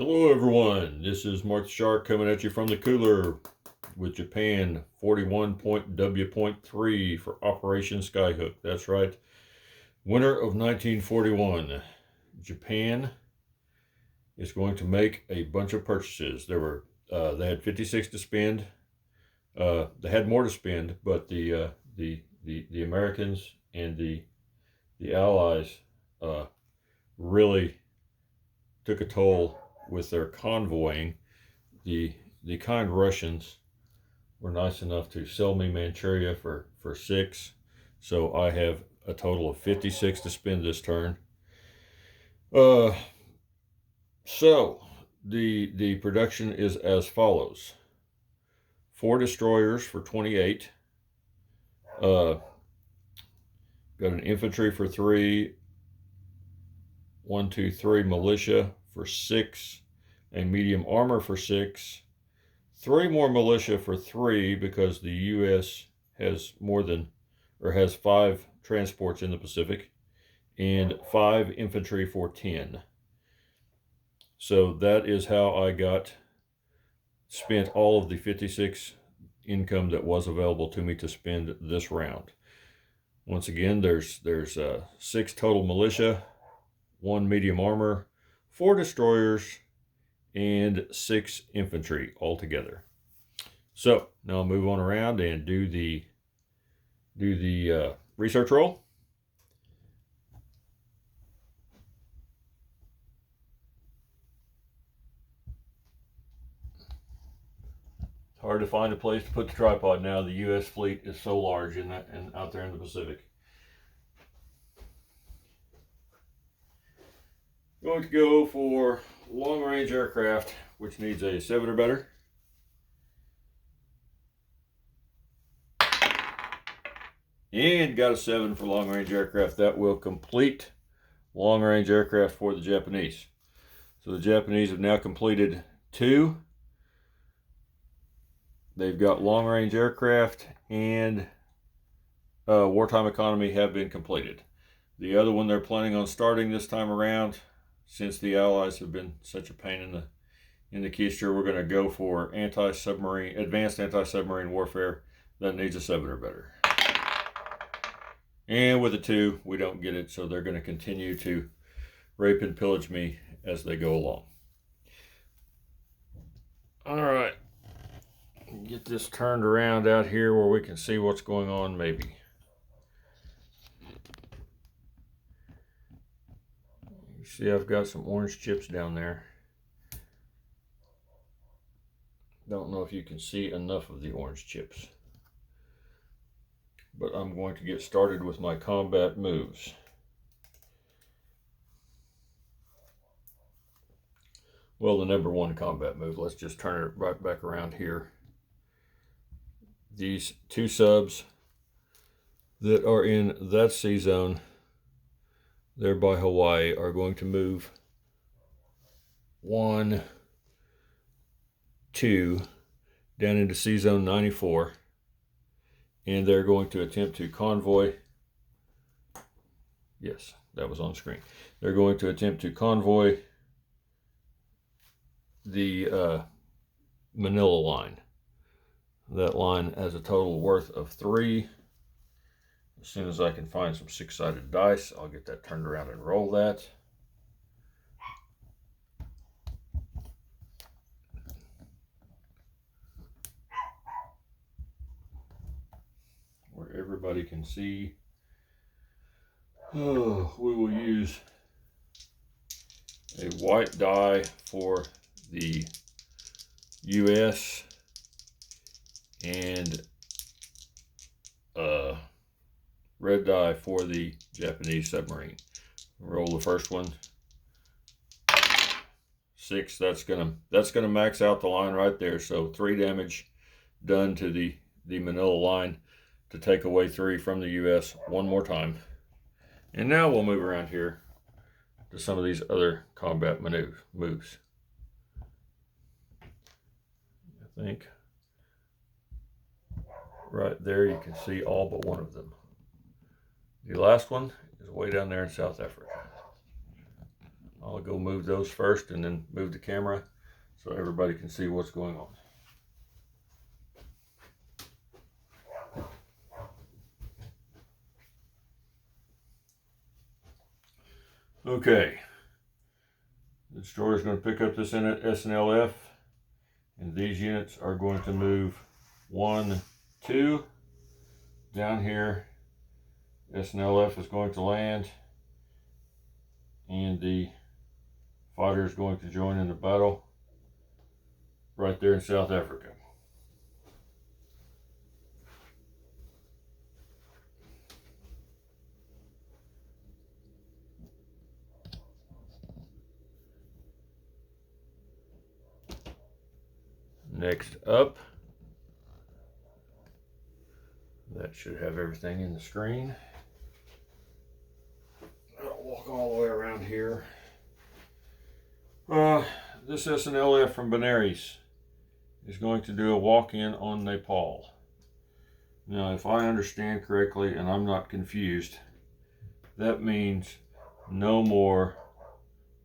Hello everyone, this is Mark the Shark coming at you from the cooler with Japan 41.W.3 for Operation Skyhook. That's right, winter of 1941. Japan is going to make a bunch of purchases. They had 56 to spend. They had more to spend, but the Americans and the Allies really took a toll with their convoying. The kind Russians were nice enough to sell me Manchuria for 6. So I have a total of 56 to spend this turn. So the production is as follows: 4 destroyers for 28. Got an infantry for 3. 1, 2, 3 militia for 6. A medium armor for 6. 3 more militia for 3 because the U.S. has has 5 transports in the Pacific, and 5 infantry for 10. So that is how I spent all of the 56 income that was available to me to spend this round. Once again, there's 6 total militia, 1 medium armor, 4 destroyers, and 6 infantry altogether. So now I'll move on around and do the research roll. It's hard to find a place to put the tripod now. The U.S. fleet is so large and out there in the Pacific. Going to go for long-range aircraft, which needs a 7 or better. And got a 7 for long-range aircraft. That will complete long-range aircraft for the Japanese. So the Japanese have now completed 2. They've got long-range aircraft and wartime economy have been completed. The other one they're planning on starting this time around, since the Allies have been such a pain in the keister, we're going to go for advanced anti-submarine warfare. That needs a 7 or better. And with a 2, we don't get it, so they're going to continue to rape and pillage me as they go along. All right, get this turned around out here where we can see what's going on maybe. You see I've got some orange chips down there. Don't know if you can see enough of the orange chips, but I'm going to get started with my combat moves. Well, the number 1 combat move, let's just turn it right back around here. These 2 subs that are in that sea zone there by Hawaii are going to move 1, 2 down into sea zone 94, and they're going to attempt to convoy. Yes, that was on screen. They're going to attempt to convoy the Manila line. That line has a total worth of 3. As soon as I can find some 6-sided dice, I'll get that turned around and roll that. Where everybody can see. Oh, we will use a white die for the U.S. and red die for the Japanese submarine. Roll the first one. 6. That's gonna max out the line right there. So 3 damage done to the Manila line to take away 3 from the U.S. one more time. And now we'll move around here to some of these other combat moves. I think right there you can see all but one of them. The last one is way down there in South Africa. I'll go move those first and then move the camera so everybody can see what's going on. Okay, the destroyer is going to pick up this SNLF, and these units are going to move 1, 2. Down here, SNLF is going to land, and the fighter is going to join in the battle right there in South Africa. Next up, that should have everything in the screen. I'll walk all the way around here. This SNLF from Benares is going to do a walk-in on Nepal. Now, if I understand correctly, and I'm not confused, that means no more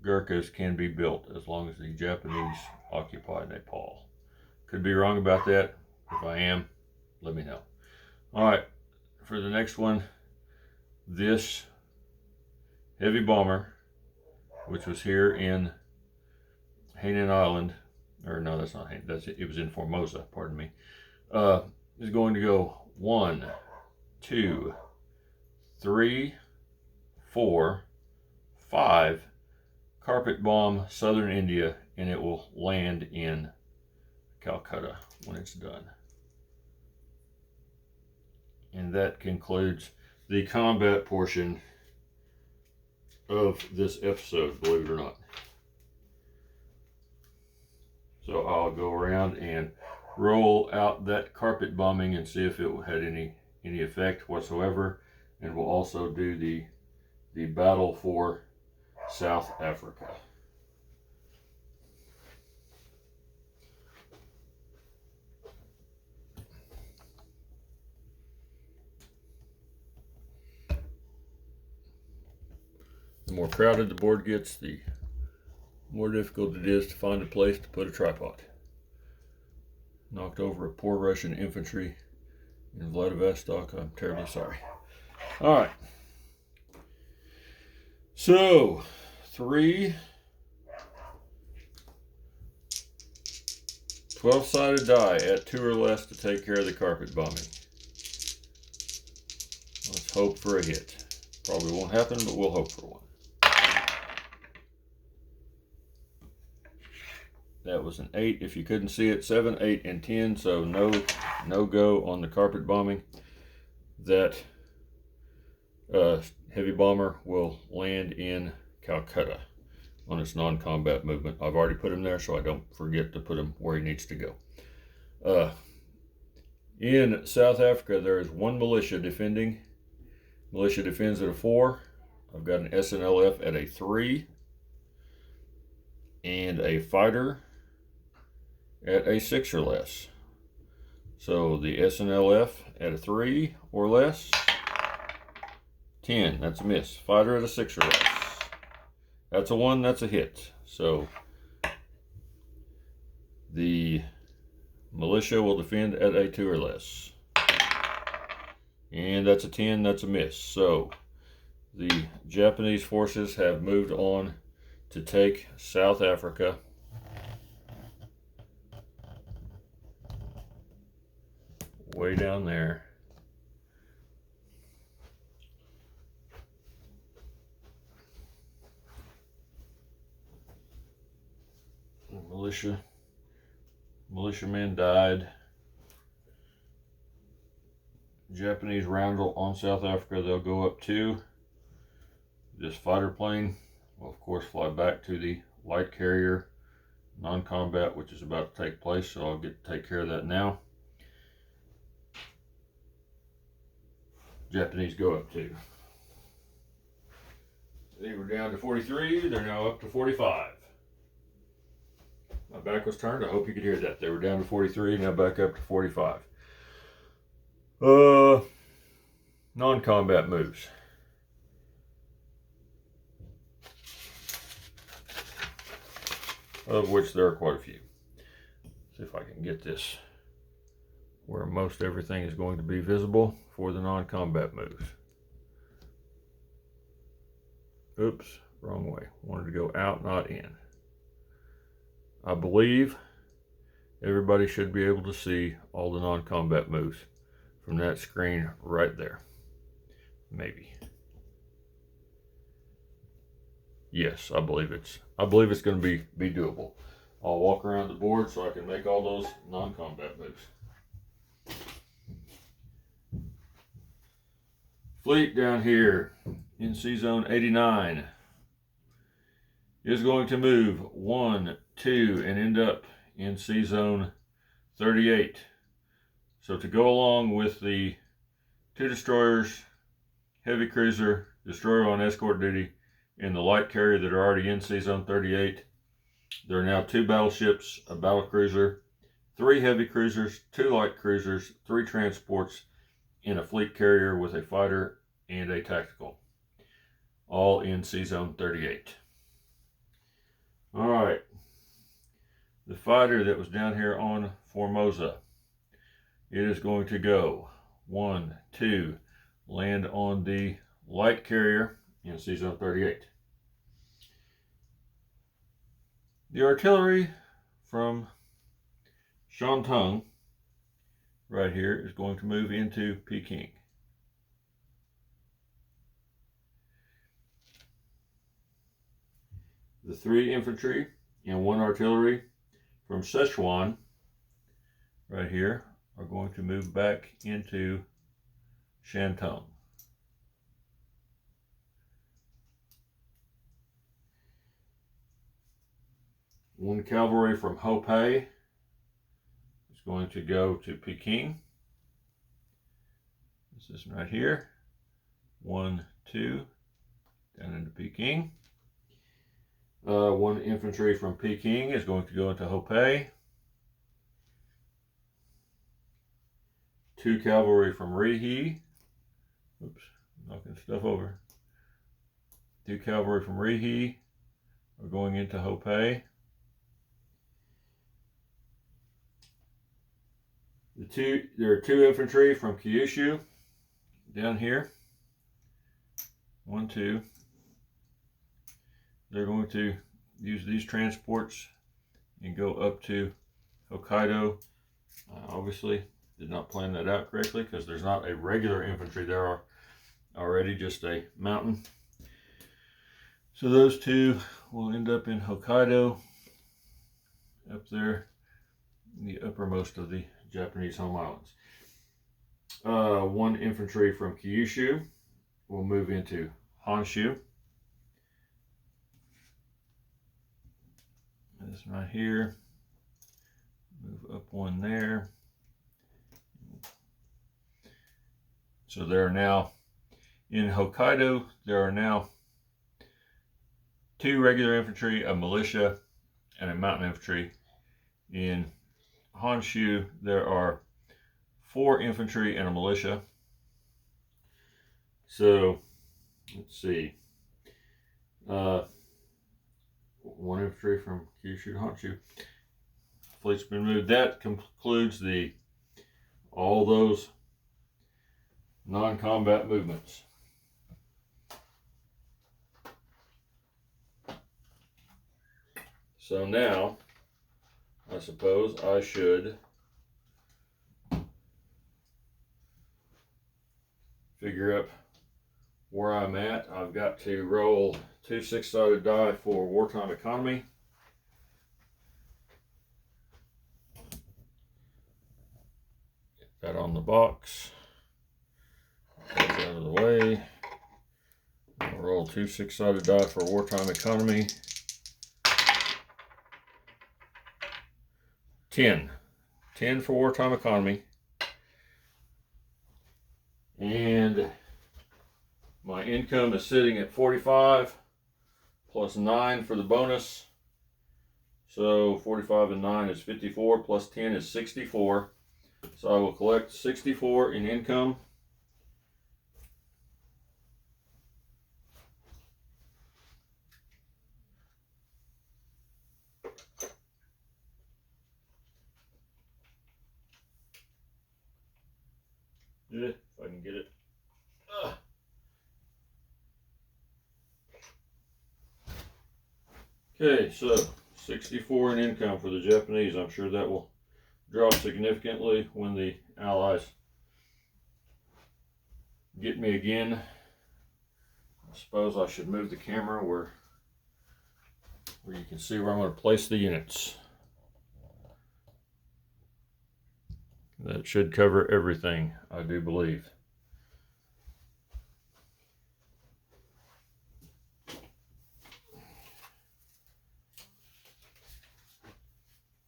Gurkhas can be built as long as the Japanese occupy Nepal. Could be wrong about that. If I am, let me know. All right, for the next one, this heavy bomber, which was here in Hainan Island, or no, that's not Hainan, it was in Formosa, pardon me, is going to go 1, 2, 3, 4, 5, carpet bomb southern India, and it will land in Calcutta when it's done. And that concludes the combat portion of this episode, believe it or not. So I'll go around and roll out that carpet bombing and see if it had any effect whatsoever. And we'll also do the battle for South Africa. The more crowded the board gets, the more difficult it is to find a place to put a tripod. Knocked over a poor Russian infantry in Vladivostok. I'm terribly sorry. All right. So, 3 12-sided die at 2 or less to take care of the carpet bombing. Let's hope for a hit. Probably won't happen, but we'll hope for one. That was an 8. If you couldn't see it, 7, 8, and 10. So no go on the carpet bombing. That heavy bomber will land in Calcutta on its non-combat movement. I've already put him there, so I don't forget to put him where he needs to go. In South Africa, there is 1 militia defending. Militia defends at a 4. I've got an SNLF at a 3. And a fighter at a 6 or less. So the SNLF at a 3 or less. 10, that's a miss. Fighter at a 6 or less. That's a 1, that's a hit. So the militia will defend at a 2 or less. And that's a 10, that's a miss. So the Japanese forces have moved on to take South Africa. Way down there. Militiamen died. Japanese roundel on South Africa, they'll go up 2. This fighter plane will of course fly back to the light carrier non-combat, which is about to take place, so I'll take care of that now. Japanese go up 2. They were down to 43, they're now up to 45. My back was turned, I hope you could hear that. They were down to 43, now back up to 45. Non-combat moves. of which there are quite a few. See if I can get this where most everything is going to be visible for the non-combat moves. Oops, wrong way. Wanted to go out, not in. I believe everybody should be able to see all the non-combat moves from that screen right there. Maybe. Yes, I believe it's going to be doable. I'll walk around the board so I can make all those non-combat moves. Fleet down here in C Zone 89 is going to move 1, 2, and end up in C Zone 38. So to go along with the 2 destroyers, heavy cruiser, destroyer on escort duty, and the light carrier that are already in C Zone 38, there are now 2 battleships, a battle cruiser, 3 heavy cruisers, 2 light cruisers, 3 transports, and a fleet carrier with a fighter and a tactical, all in C Zone 38. All right, the fighter that was down here on Formosa, it is going to go 1, 2, land on the light carrier in C Zone 38. The artillery from Shantung right here is going to move into Peking. The 3 infantry and 1 artillery from Sichuan right here are going to move back into Shantung. One cavalry from Hopei is going to go to Peking. This is right here. 1, 2, down into Peking. 1 infantry from Peking is going to go into Hopei. 2 cavalry from Rihe. Oops, knocking stuff over. 2 cavalry from Rihe are going into Hopei. There are 2 infantry from Kyushu down here. 1, 2. They're going to use these transports and go up to Hokkaido. Obviously, did not plan that out correctly because there's not a regular infantry there already, just a mountain. So those 2 will end up in Hokkaido, up there in the uppermost of the Japanese home islands. 1 infantry from Kyushu will move into Honshu. This right here, move up 1 there. So there are now, in Hokkaido, there are now 2 regular infantry, a militia, and a mountain infantry. In Honshu, there are 4 infantry and a militia. So, let's see. 1 infantry from Kyushu to Honshu. Fleet's been moved. That concludes all those non-combat movements. So now, I suppose I should figure out where I'm at. I've got to roll 2 6-sided die for wartime economy. Get that on the box. Get that out of the way. I'll roll 2 6-sided die for wartime economy. 10. 10 for wartime economy. And my income is sitting at 45 plus 9 for the bonus. So 45 and 9 is 54 plus 10 is 64. So I will collect 64 in income. If I can get it. Okay, so 64 in income for the Japanese. I'm sure that will drop significantly when the Allies get me again. I suppose I should move the camera where you can see where I'm going to place the units. That should cover everything, I do believe.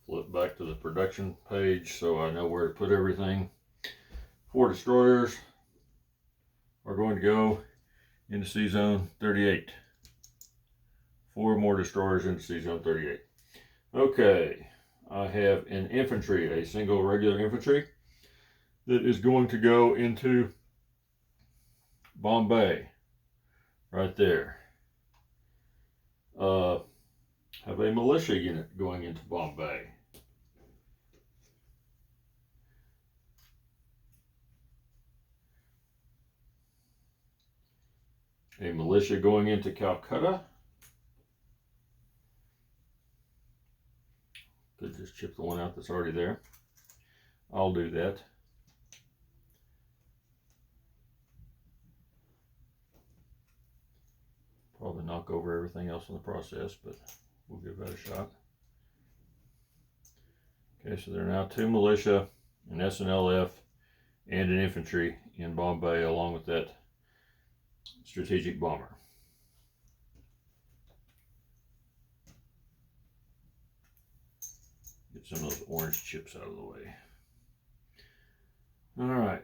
Flip back to the production page so I know where to put everything. 4 destroyers are going to go into Sea Zone 38. 4 more destroyers into Sea Zone 38. Okay, I have an infantry, a single regular infantry, that is going to go into Bombay, right there. Have a militia unit going into Bombay. A militia going into Calcutta. Could just chip the one out that's already there. I'll do that. Probably knock over everything else in the process, but we'll give that a shot. Okay, so there are now 2 militia, an SNLF, and an infantry in Bombay, along with that strategic bomber. Get some of those orange chips out of the way. All right,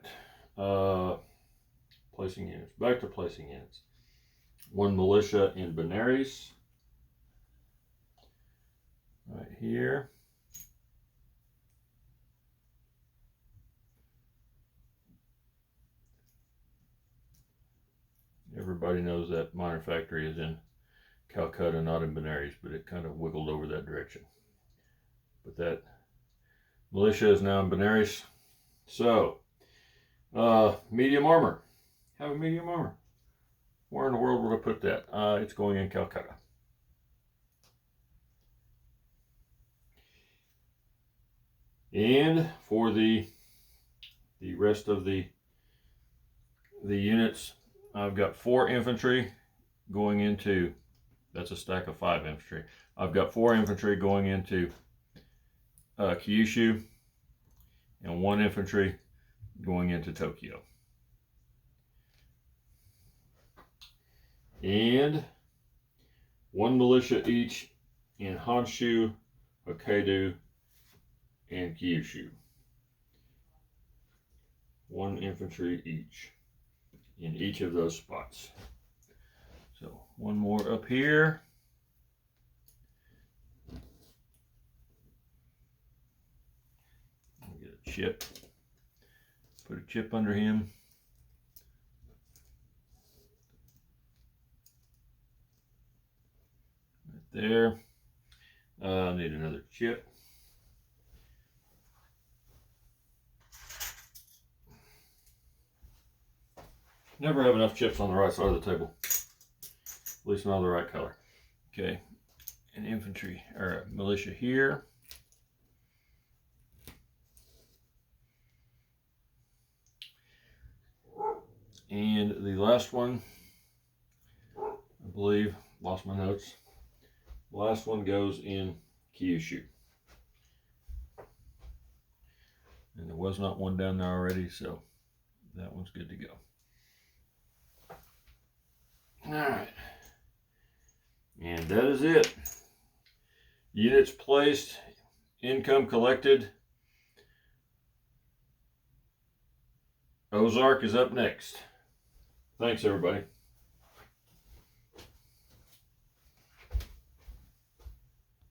placing units. Back to placing units. 1 militia in Benares, right here. Everybody knows that miner factory is in Calcutta, not in Benares, but it kind of wiggled over that direction. But that militia is now in Benares. So, medium armor. Have a medium armor. Where in the world would I put that? It's going in Calcutta. And for the rest of the units, I've got 4 infantry going into, that's a stack of 5 infantry. I've got 4 infantry going into Kyushu and 1 infantry going into Tokyo. And 1 militia each in Honshu, Hokkaido, and Kyushu. 1 infantry each in each of those spots. So 1 more up here. I'll get a chip. Put a chip under him. Right there. I need another chip. Never have enough chips on the right side of the table. At least not the right color. Okay, an infantry or a militia here. And the last one, I believe, lost my notes. The last one goes in Kyushu. And there was not one down there already, so that one's good to go. All right. And that is it. Units placed, income collected. Ozark is up next. Thanks, everybody.